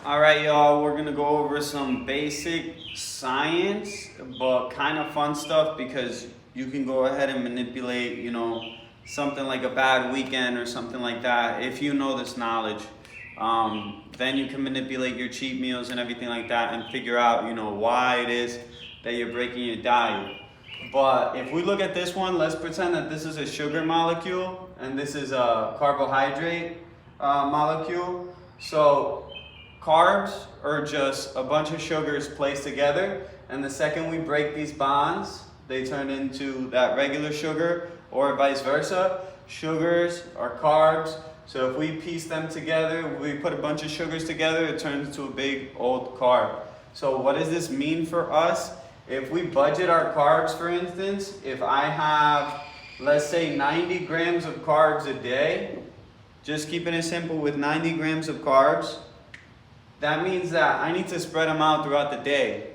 All right, y'all, we're gonna go over some basic science, but kind of fun stuff because you can go ahead and manipulate, something like a bad weekend or something like that. If you know this knowledge, then you can manipulate your cheat meals and everything like that and figure out, why it is that you're breaking your diet. But if we look at this one, let's pretend that this is a sugar molecule and this is a carbohydrate molecule. So carbs are just a bunch of sugars placed together, and the second we break these bonds, they turn into that regular sugar, or vice versa. Sugars are carbs. So if we piece them together, we put a bunch of sugars together, it turns into a big old carb. So what does this mean for us? If we budget our carbs, for instance, if I have, let's say, 90 grams of carbs a day, just keeping it simple with 90 grams of carbs, that means that I need to spread them out throughout the day.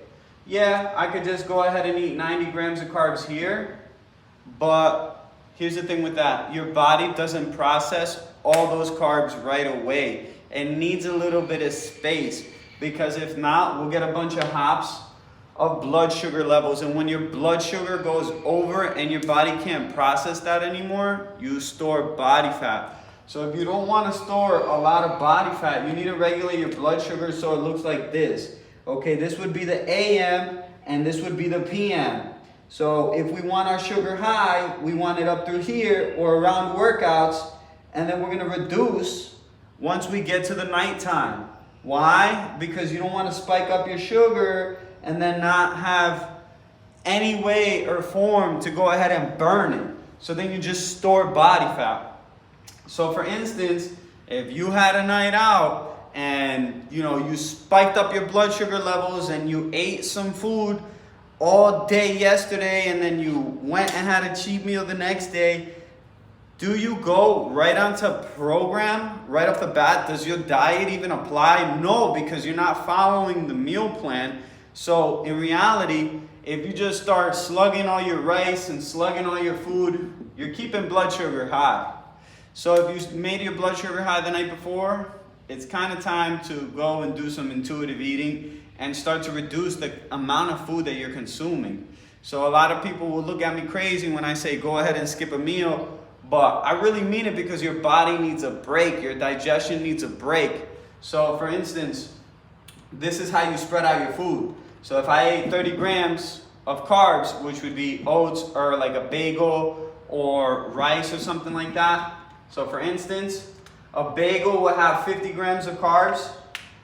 Yeah, I could just go ahead and eat 90 grams of carbs here, but here's the thing with that. Your body doesn't process all those carbs right away. It needs a little bit of space, because if not, we'll get a bunch of hops of blood sugar levels, and when your blood sugar goes over and your body can't process that anymore, you store body fat. So if you don't want to store a lot of body fat, you need to regulate your blood sugar so it looks like this. Okay, this would be the AM and this would be the PM. So if we want our sugar high, we want it up through here or around workouts, and then we're going to reduce once we get to the nighttime. Why? Because you don't want to spike up your sugar and then not have any way or form to go ahead and burn it. So then you just store body fat. So for instance, if you had a night out and you spiked up your blood sugar levels and you ate some food all day yesterday and then you went and had a cheat meal the next day, do you go right onto program right off the bat? Does your diet even apply? No, because you're not following the meal plan. So in reality, if you just start slugging all your rice and slugging all your food, you're keeping blood sugar high. So if you made your blood sugar high the night before, it's kind of time to go and do some intuitive eating and start to reduce the amount of food that you're consuming. So a lot of people will look at me crazy when I say go ahead and skip a meal, but I really mean it because your body needs a break, your digestion needs a break. So for instance, this is how you spread out your food. So if I ate 30 grams of carbs, which would be oats or like a bagel or rice or something like that. So for instance, a bagel will have 50 grams of carbs.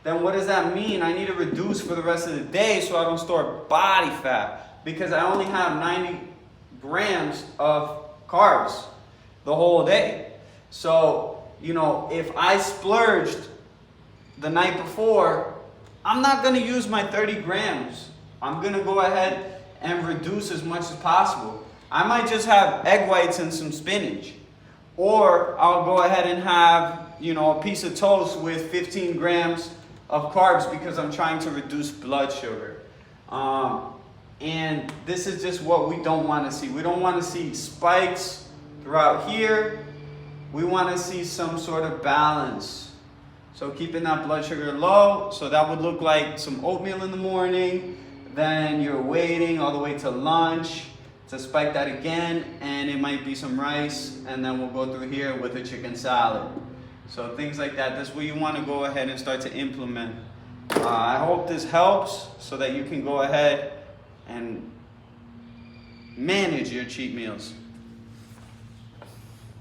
Then what does that mean? I need to reduce for the rest of the day so I don't store body fat, because I only have 90 grams of carbs the whole day. So, if I splurged the night before, I'm not going to use my 30 grams. I'm going to go ahead and reduce as much as possible. I might just have egg whites and some spinach. Or I'll go ahead and have, a piece of toast with 15 grams of carbs because I'm trying to reduce blood sugar. And this is just what we don't want to see. We don't want to see spikes throughout here. We want to see some sort of balance. So keeping that blood sugar low, so that would look like some oatmeal in the morning, then you're waiting all the way to lunch to spike that again, and it might be some rice, and then we'll go through here with a chicken salad. So things like that, that's what you want to go ahead and start to implement. I hope this helps so that you can go ahead and manage your cheat meals.